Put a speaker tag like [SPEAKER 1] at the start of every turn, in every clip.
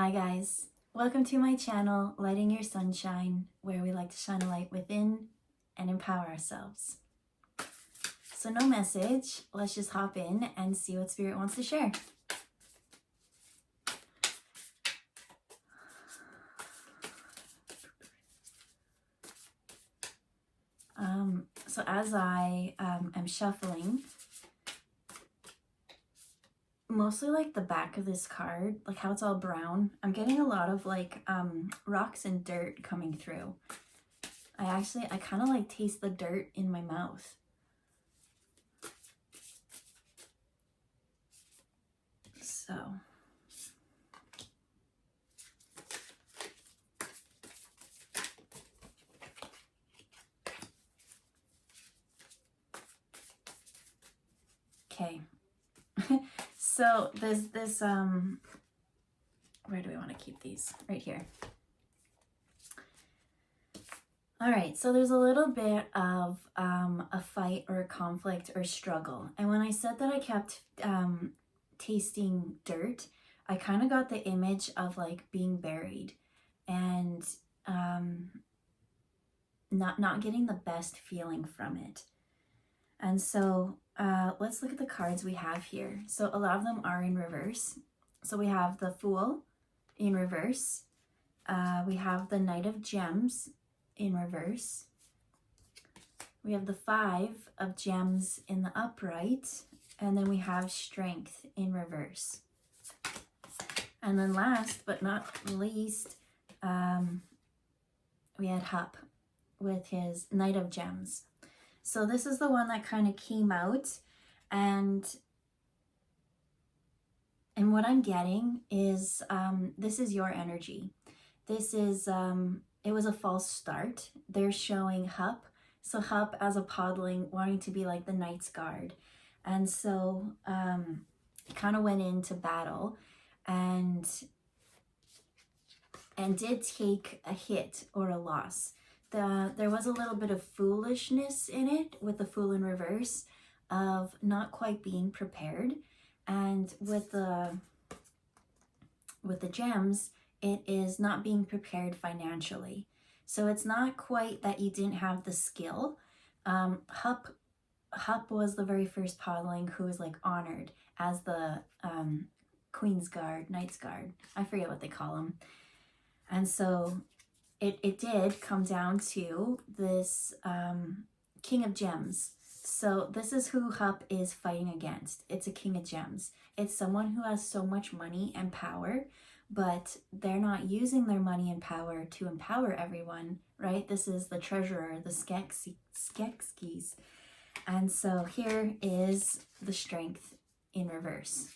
[SPEAKER 1] Hi guys, welcome to my channel, Lighting Your Sunshine, where we like to shine a light within and empower ourselves. So no message, let's just hop in and see what Spirit wants to share. So as I am shuffling, mostly like the back of this card, like how it's all brown, I'm getting a lot of like rocks and dirt coming through. I kind of like taste the dirt in my mouth. So okay. So there's this where do we want to keep these? Right here. All right, so there's a little bit of a fight or a conflict or struggle. And when I said that I kept tasting dirt, I kind of got the image of like being buried and not getting the best feeling from it. And so let's look at the cards we have here. So a lot of them are in reverse. So we have the Fool in reverse. We have the Knight of Gems in reverse. We have the Five of Gems in the upright. And then we have Strength in reverse. And then last but not least, we had Hup with his Knight of Gems. So this is the one that kind of came out, and what I'm getting is this is your energy. This is, it was a false start. They're showing Hup. So Hup as a podling wanting to be like the Knight's Guard. And so kind of went into battle and did take a hit or a loss. There was a little bit of foolishness in it with the Fool in reverse of not quite being prepared. And with the gems, it is not being prepared financially. So it's not quite that you didn't have the skill. Hup was the very first podling who was like honored as the Queen's Guard, Knight's Guard. I forget what they call them. And so it did come down to this King of Gems. So this is who Hup is fighting against. It's a King of Gems. It's someone who has so much money and power, but they're not using their money and power to empower everyone, right? This is the treasurer, the Skeksis. And so here is the Strength in reverse.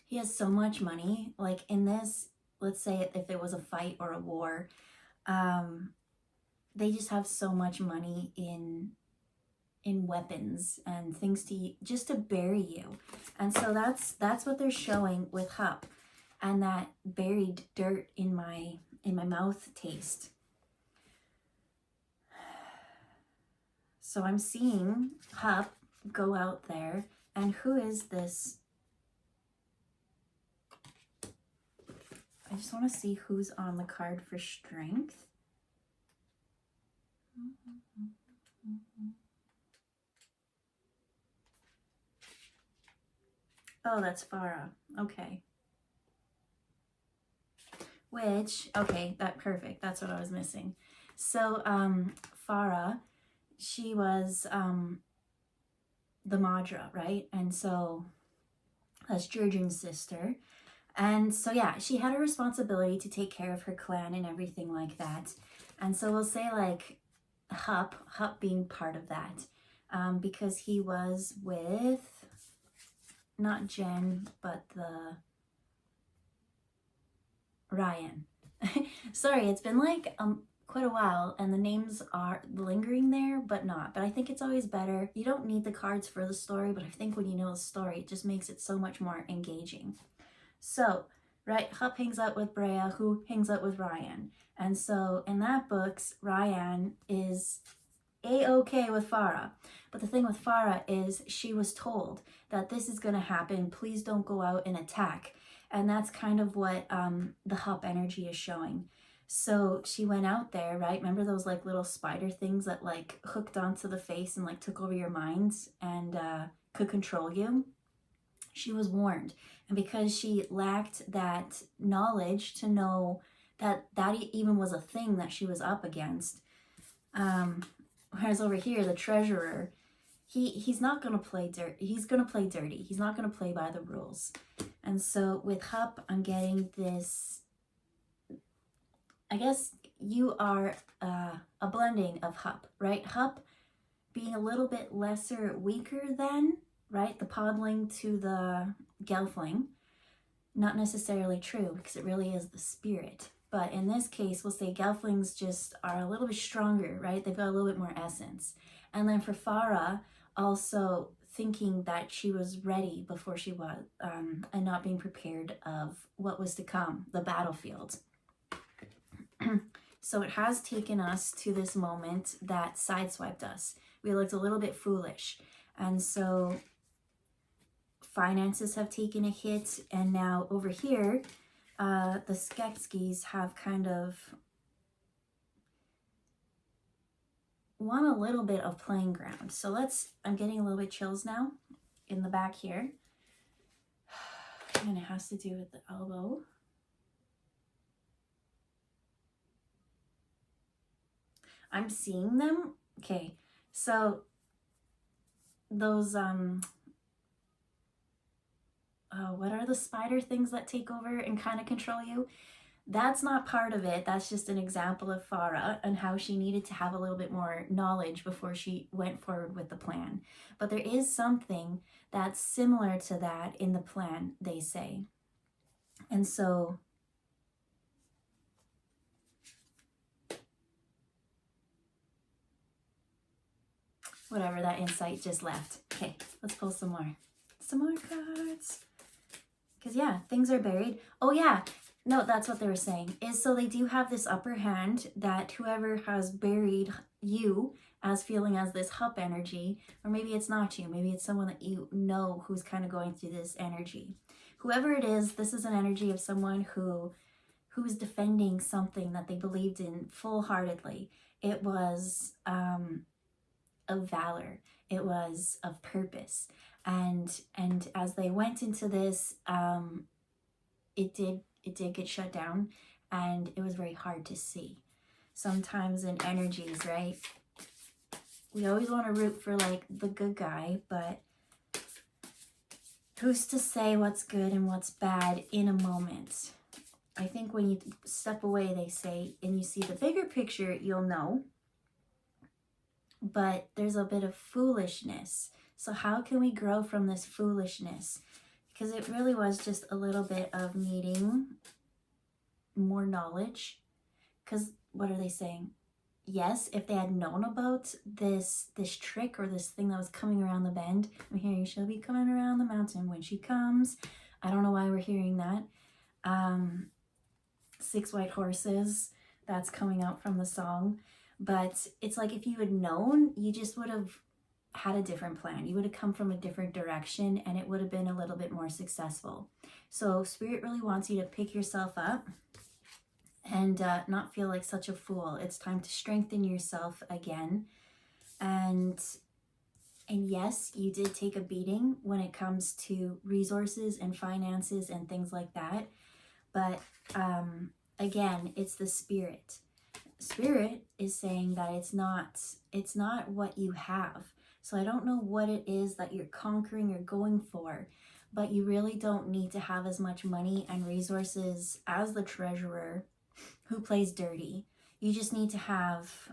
[SPEAKER 1] He has so much money. Like in this, let's say if it was a fight or a war, they just have so much money in weapons and things just to bury you. And so that's what they're showing with Hup and that buried dirt in my mouth taste. So I'm seeing Hup go out there, and who is this? I just want to see who's on the card for Strength. Oh, that's Farah. Okay. Perfect. That's what I was missing. So, Farah, she was the Madra, right? And so that's Jurgen's sister. And so, yeah, she had a responsibility to take care of her clan and everything like that. And so we'll say like Hup being part of that, because he was with not Jen, but the Ryan. Sorry, it's been like quite a while and the names are lingering there, but not. But I think it's always better. You don't need the cards for the story, but I think when you know the story, it just makes it so much more engaging. So, right, Hup hangs out with Brea, who hangs out with Ryan. And so in that books, Ryan is A-okay with Farah. But the thing with Farah is she was told that this is going to happen. Please don't go out and attack. And that's kind of what the Hup energy is showing. So she went out there, right? Remember those like little spider things that like hooked onto the face and like took over your minds and could control you? She was warned. And because she lacked that knowledge to know that that even was a thing that she was up against, whereas over here, the treasurer, he's not going to play dirt. He's going to play dirty. He's not going to play by the rules. And so with Hup, I'm getting this, I guess you are a blending of Hup, right? Hup being a little bit lesser, weaker than, right? The podling to the Gelfling. Not necessarily true, because it really is the spirit. But in this case, we'll say Gelflings just are a little bit stronger, right? They've got a little bit more essence. And then for Farah, also thinking that she was ready before she was, and not being prepared of what was to come, the battlefield. So it has taken us to this moment that sideswiped us. We looked a little bit foolish. And so finances have taken a hit. And now over here, the Skeksis have kind of won a little bit of playing ground. So I'm getting a little bit chills now in the back here. And it has to do with the elbow. I'm seeing them. Okay, so those what are the spider things that take over and kind of control you? That's not part of it. That's just an example of Farah and how she needed to have a little bit more knowledge before she went forward with the plan. But there is something that's similar to that in the plan, they say. And so whatever, that insight just left. Okay, let's pull some more. Some more cards. Because yeah, things are buried. Oh yeah, no, that's what they were saying. Is so they do have this upper hand that whoever has buried you as feeling as this Hup energy, or maybe it's not you, maybe it's someone that you know who's kind of going through this energy. Whoever it is, this is an energy of someone who's defending something that they believed in full-heartedly. It was of valor. It was of purpose. And as they went into this, it did get shut down, and it was very hard to see. Sometimes in energies, right? We always want to root for like the good guy, but who's to say what's good and what's bad in a moment? I think when you step away, they say, and you see the bigger picture, you'll know. But there's a bit of foolishness. So how can we grow from this foolishness? Because it really was just a little bit of needing more knowledge. Because what are they saying? Yes, if they had known about this trick or this thing that was coming around the bend, I'm hearing she'll be coming around the mountain when she comes. I don't know why we're hearing that. 6 white horses, that's coming out from the song. But it's like if you had known, you just would have had a different plan. You would have come from a different direction and it would have been a little bit more successful. So Spirit really wants you to pick yourself up and not feel like such a fool. It's time to strengthen yourself again. And yes, you did take a beating when it comes to resources and finances and things like that. But again, it's the Spirit. Spirit is saying that it's not what you have. So I don't know what it is that you're conquering or going for, but you really don't need to have as much money and resources as the treasurer who plays dirty. You just need to have,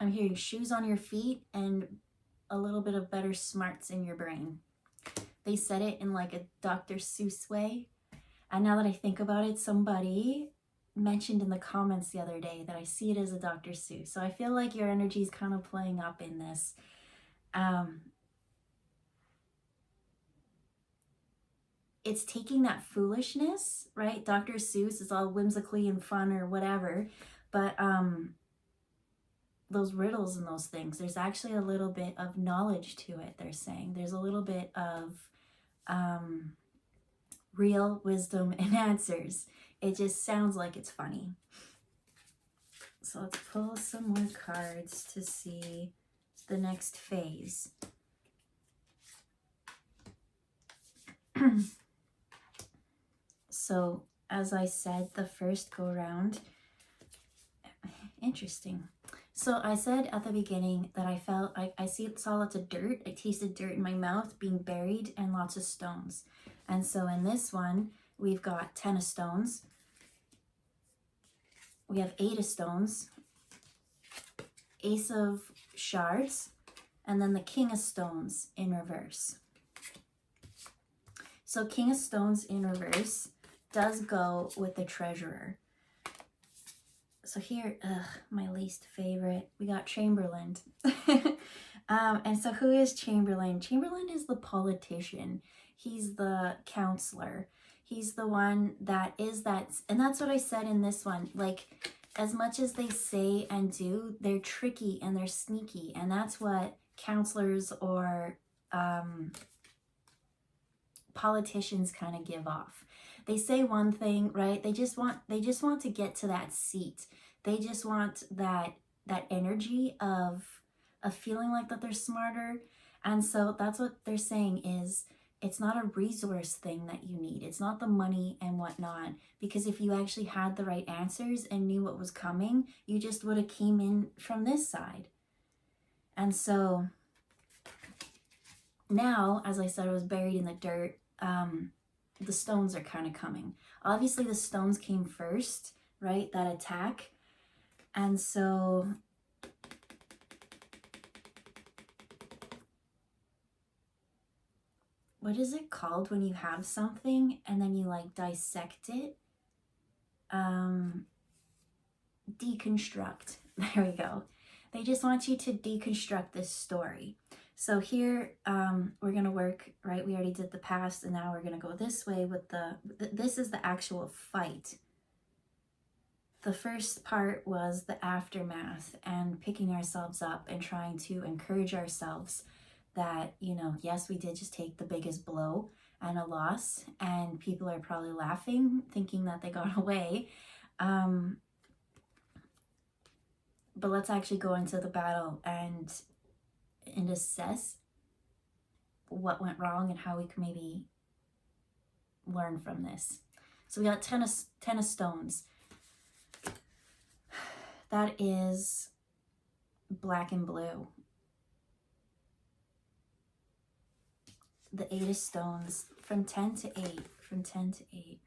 [SPEAKER 1] I'm hearing shoes on your feet and a little bit of better smarts in your brain. They said it in like a Dr. Seuss way. And now that I think about it, somebody mentioned in the comments the other day that I see it as a Dr. Seuss. So I feel like your energy is kind of playing up in this. It's taking that foolishness, right? Dr. Seuss is all whimsically and fun or whatever, but those riddles and those things, there's actually a little bit of knowledge to it, they're saying. There's a little bit of real wisdom and answers. It just sounds like it's funny. So let's pull some more cards to see the next phase. So, as I said, the first go round, interesting. So I said at the beginning that I felt I saw lots of dirt. I tasted dirt in my mouth being buried and lots of stones. And so in this one, we've got 10 of stones. We have 8 of stones, Ace of shards, and then the King of stones in reverse. So King of stones in reverse does go with the treasurer. So here, my least favorite, we got Chamberlain. And so who is Chamberlain? Chamberlain is the politician. He's the counselor. He's the one that is that, and that's what I said in this one. Like, as much as they say and do, they're tricky and they're sneaky. And that's what counselors or politicians kind of give off. They say one thing, right? They just want to get to that seat. They just want that energy of feeling like that they're smarter. And so that's what they're saying is it's not a resource thing that you need. It's not the money and whatnot. Because if you actually had the right answers and knew what was coming, you just would have came in from this side. And so now, as I said, I was buried in the dirt. The stones are kind of coming. Obviously, the stones came first, right? That attack. And so what is it called when you have something and then you like dissect it? Deconstruct. There we go. They just want you to deconstruct this story. So here, we're going to work, right? We already did the past, and now we're going to go this way with this is the actual fight. The first part was the aftermath and picking ourselves up and trying to encourage ourselves that, you know, yes, we did just take the biggest blow and a loss, and people are probably laughing, thinking that they got away. But let's actually go into the battle and assess what went wrong and how we can maybe learn from this. So we got 10 of stones. That is black and blue. The 8 of stones from 10 to 8, from 10 to 8.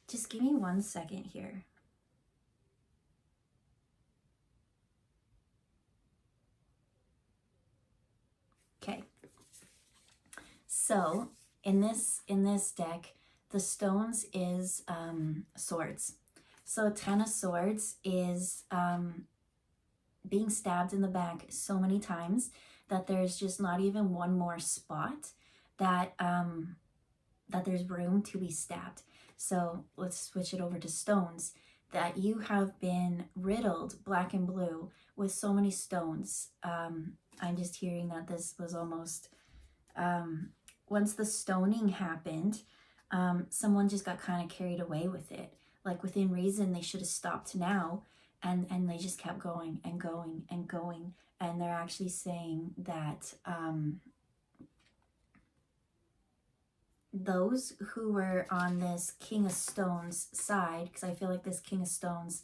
[SPEAKER 1] Just give me 1 second here. Okay. So in this deck, the stones is swords. So 10 of swords is being stabbed in the back so many times that there's just not even one more spot that that there's room to be stabbed. So let's switch it over to stones. That you have been riddled, black and blue, with so many stones. I'm just hearing that this was almost, once the stoning happened, someone just got kind of carried away with it. Like within reason, they should have stopped now, and they just kept going and going and going. And they're actually saying that those who were on this King of Stones side, because I feel like this King of Stones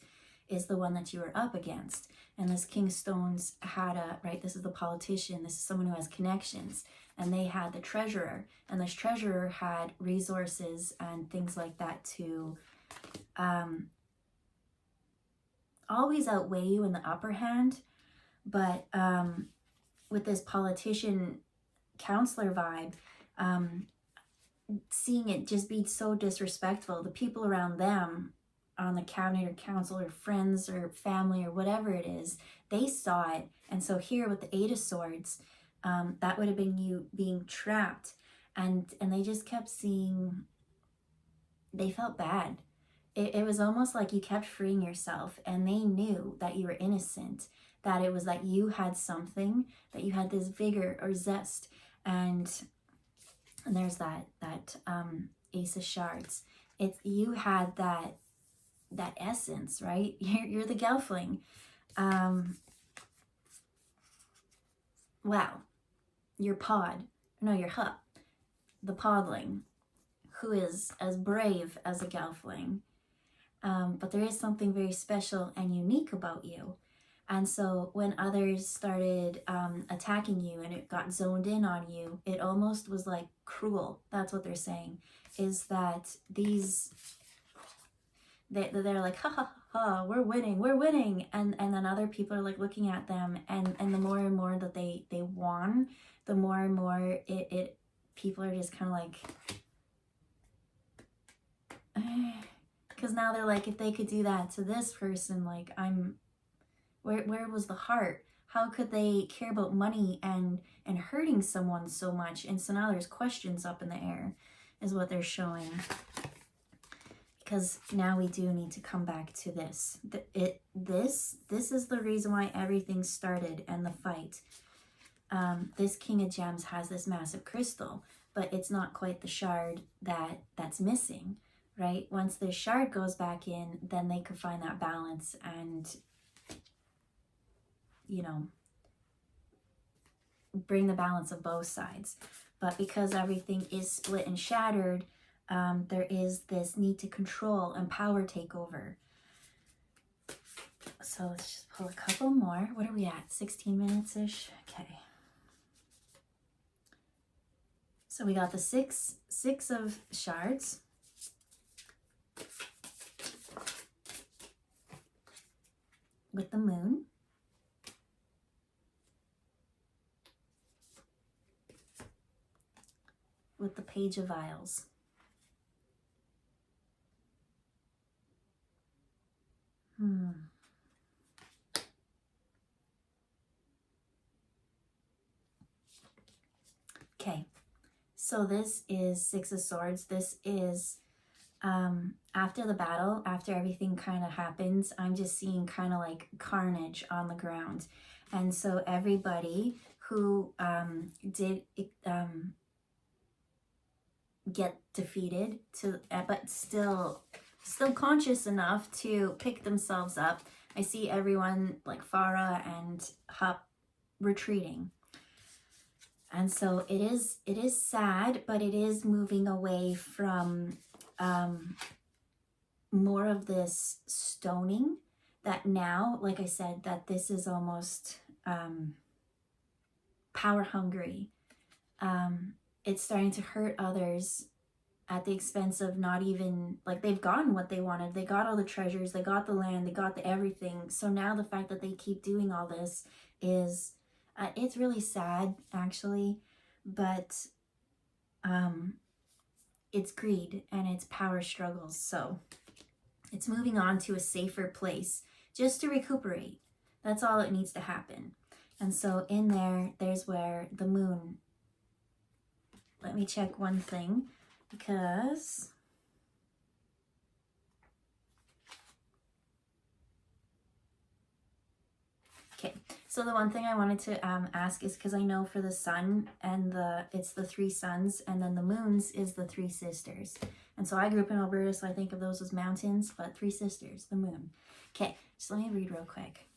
[SPEAKER 1] is the one that you were up against. And this King of Stones had right, this is the politician, this is someone who has connections. And they had the treasurer. And this treasurer had resources and things like that to always outweigh you in the upper hand. But with this politician counselor vibe, seeing it just be so disrespectful, the people around them on the cabinet or council or friends or family or whatever it is, they saw it. And so here with the 8 of swords, that would have been you being trapped, and they just kept seeing, they felt bad. It was almost like you kept freeing yourself, and they knew that you were innocent. that it was that you had something, that you had this vigor or zest. And there's that Ace of Shards. It's, you had that essence, right? You're the Gelfling. Wow. Your pod, no, your Hup, the podling, who is as brave as a Gelfling. But there is something very special and unique about you. And so when others started attacking you and it got zoned in on you, it almost was like cruel. That's what they're saying, is that they're like, ha ha ha, we're winning. And then other people are like looking at them, and the more and more that they won, the more and more it people are just kind of like, because now they're like, if they could do that to this person, like, where was the heart? How could they care about money and hurting someone so much? And so now there's questions up in the air, is what they're showing. Because now we do need to come back to this. This is the reason why everything started, and the fight. This King of Gems has this massive crystal, but it's not quite the shard that's missing, right? Once this shard goes back in, then they could find that balance and, you know, bring the balance of both sides. But because everything is split and shattered, there is this need to control and power takeover. So let's just pull a couple more. What are we at? 16 minutes-ish? Okay. So we got the six of shards. With the moon. With the Page of Vials. Okay, so this is Six of Swords. This is after the battle, after everything kind of happens, I'm just seeing kind of like carnage on the ground. And so everybody who did get defeated, but still conscious enough to pick themselves up. I see everyone like Farah and Hup retreating. And so it is sad, but it is moving away from more of this stoning, that now, like I said, that this is almost power hungry. It's starting to hurt others at the expense of not even, like, they've gotten what they wanted. They got all the treasures, they got the land, they got the everything. So now the fact that they keep doing all this is, it's really sad, actually. But it's greed and it's power struggles. So it's moving on to a safer place just to recuperate. That's all it needs to happen. And so in there's where the moon, let me check one thing, because okay, so the one thing I wanted to ask is, because I know for the sun and it's the three suns, and then the moons is the three sisters. And so I grew up in Alberta, so I think of those as mountains, but three sisters, the moon. Okay, so let me read real quick.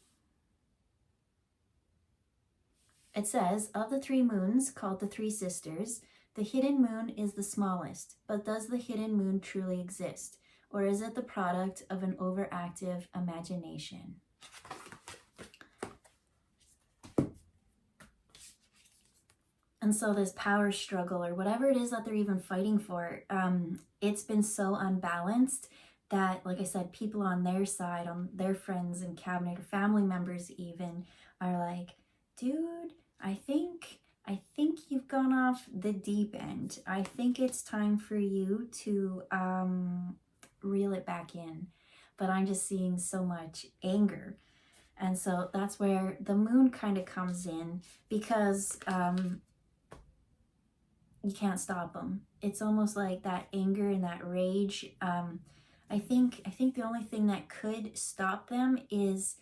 [SPEAKER 1] It says, of the three moons called the three sisters, the hidden moon is the smallest, but does the hidden moon truly exist? Or is it the product of an overactive imagination? And so this power struggle, or whatever it is that they're even fighting for, it's been so unbalanced that, like I said, people on their side, on their friends and cabinet or family members even, are like, dude, I think you've gone off the deep end. I think it's time for you to reel it back in. But I'm just seeing so much anger. And so that's where the moon kind of comes in, because you can't stop them. It's almost like that anger and that rage. I think the only thing that could stop them is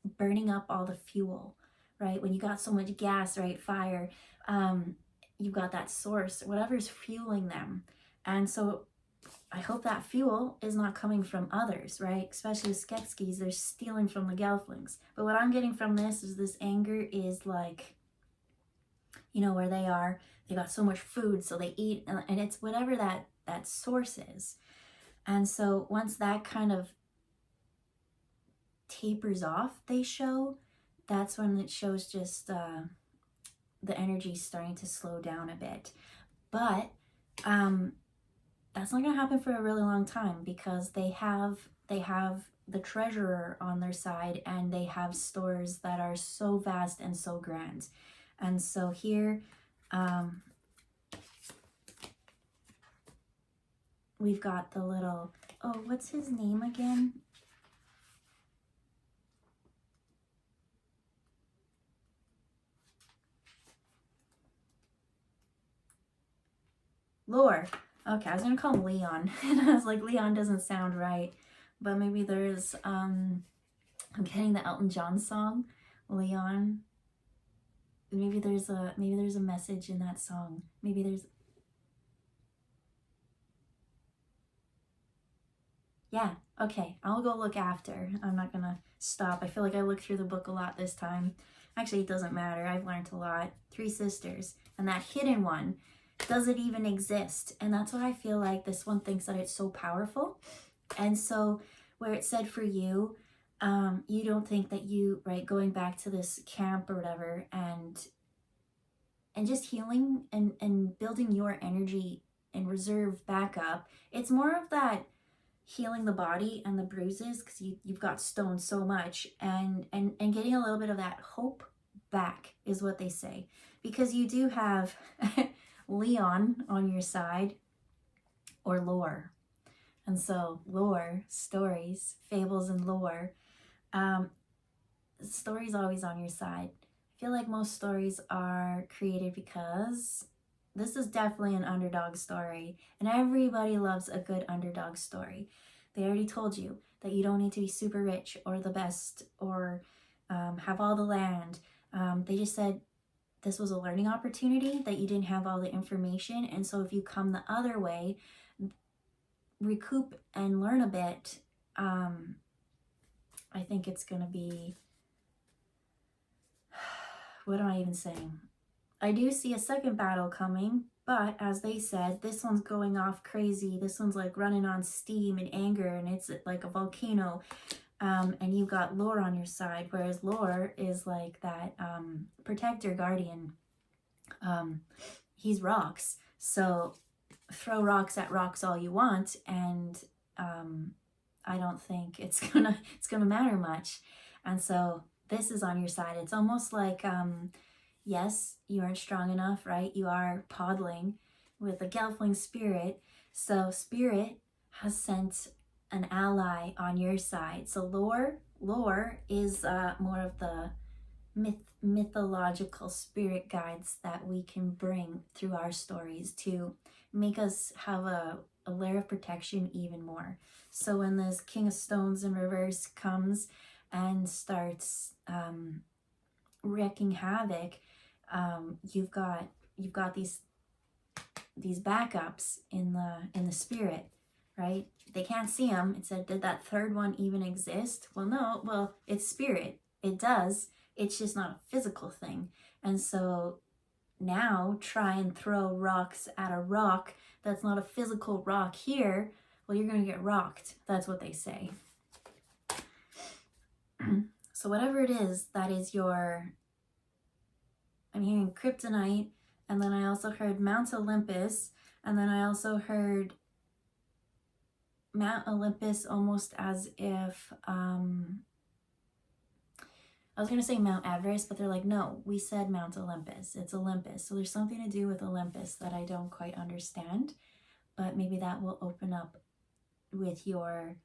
[SPEAKER 1] burning up all the fuel, right? When you got so much gas, right? Fire, you've got that source, whatever's fueling them. And so I hope that fuel is not coming from others, right? Especially with Skeksis, they're stealing from the Gelflings. But what I'm getting from this is this anger is like, you know, where they are, they got so much food, so they eat, and it's whatever that source is. And so once that kind of tapers off, they show, that's when it shows just the energy starting to slow down a bit. But that's not going to happen for a really long time, because they have the treasurer on their side, and they have stores that are so vast and so grand. And so here we've got the little, oh, what's his name again? Lore. Okay, I was gonna call him Leon, and I was like, Leon doesn't sound right, but maybe there's I'm getting the Elton John song, Leon. Maybe there's a message in that song. Maybe there's, yeah, okay, I'll go look after. I'm not gonna stop. I feel like I looked through the book a lot this time. Actually, it doesn't matter. I've learned a lot. 3 sisters, and that hidden one, does it even exist? And that's what I feel like this one thinks, that it's so powerful. And so where it said for you, you don't think that you, right, going back to this camp or whatever, and just healing and building your energy and reserve back up, it's more of that healing the body and the bruises, because you've got stoned so much, and getting a little bit of that hope back is what they say, because you do have Leon on your side, or lore. And so lore, stories, fables, and lore, stories always on your side. I feel like most stories are created because this is definitely an underdog story, and everybody loves a good underdog story. They already told you that you don't need to be super rich or the best, or have all the land. They just said this was a learning opportunity, that you didn't have all the information, and so if you come the other way, recoup and learn a bit, I think it's going to be, what am I even saying? I do see a second battle coming, but as they said, this one's going off crazy. This one's like running on steam and anger, and it's like a volcano. And you've got lore on your side, whereas lore is like that protector, guardian. He's rocks, so throw rocks at rocks all you want, and I don't think it's gonna matter much. And so this is on your side. It's almost like yes, you aren't strong enough, right? You are podling with a Gelfling spirit, so spirit has sent an ally on your side. So lore is more of the mythological spirit guides that we can bring through our stories to make us have a layer of protection even more. So when this King of Stones in reverse comes and starts wreaking havoc, you've got these backups in the spirit, right? They can't see them. It said, did that third one even exist? Well, no. Well, it's spirit. It does. It's just not a physical thing. And so now try and throw rocks at a rock that's not a physical rock here. Well, you're going to get rocked. That's what they say. So whatever it is, that is your, I'm hearing kryptonite, and then I also heard Mount Olympus, and then I also heard Mount Olympus almost as if, I was going to say Mount Everest, but they're like, no, we said Mount Olympus. It's Olympus. So there's something to do with Olympus that I don't quite understand, but maybe that will open up with your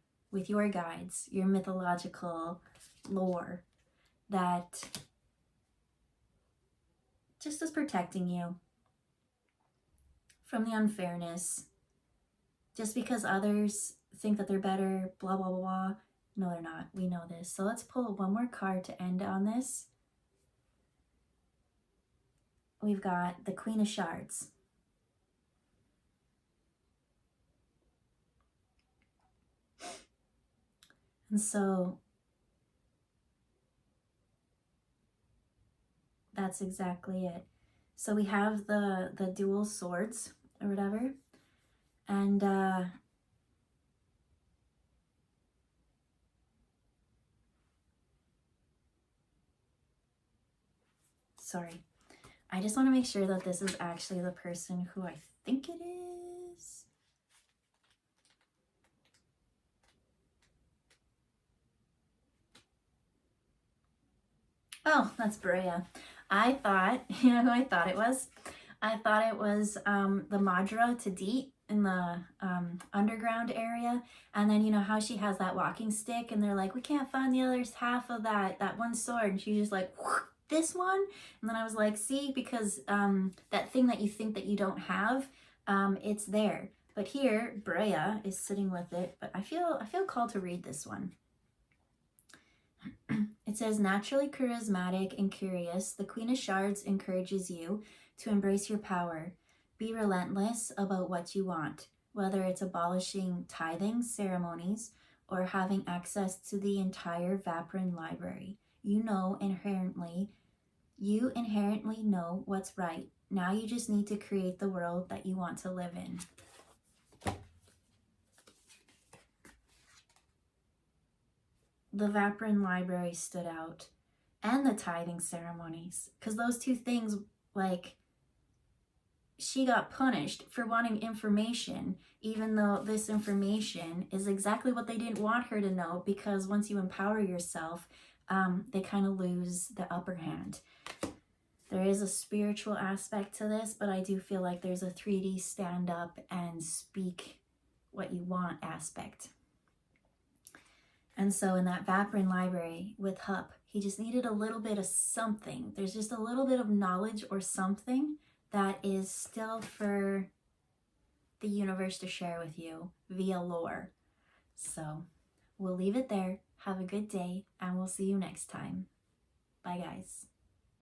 [SPEAKER 1] guides, your mythological lore, that just is protecting you from the unfairness. Just because others think that they're better, blah, blah, blah, blah, No, they're not. We know this. So let's pull one more card to end on this. We've got the Queen of Shards. And so that's exactly it. So we have the dual swords or whatever. And sorry. I just want to make sure that this is actually the person who I think it is. Oh, that's Brea. I thought, you know who I thought it was? I thought it was the Madra to Deet in the underground area. And then you know how she has that walking stick and they're like, we can't find the other half of that one sword. And she's just like, this one? And then I was like, see, because that thing that you think that you don't have, it's there. But here, Brea is sitting with it. But I feel called to read this one. It says, naturally charismatic and curious, the Queen of Shards encourages you to embrace your power. Be relentless about what you want, whether it's abolishing tithing ceremonies or having access to the entire Vapran library. You inherently know what's right. Now you just need to create the world that you want to live in. The Vapran library stood out, and the tithing ceremonies, because those two things, like, she got punished for wanting information, even though this information is exactly what they didn't want her to know, because once you empower yourself, they kind of lose the upper hand. There is a spiritual aspect to this, but I do feel like there's a 3D stand up and speak what you want aspect. And so in that Vapran library with Hup, he just needed a little bit of something. There's just a little bit of knowledge or something that is still for the universe to share with you via lore. So we'll leave it there. Have a good day, and we'll see you next time. Bye, guys.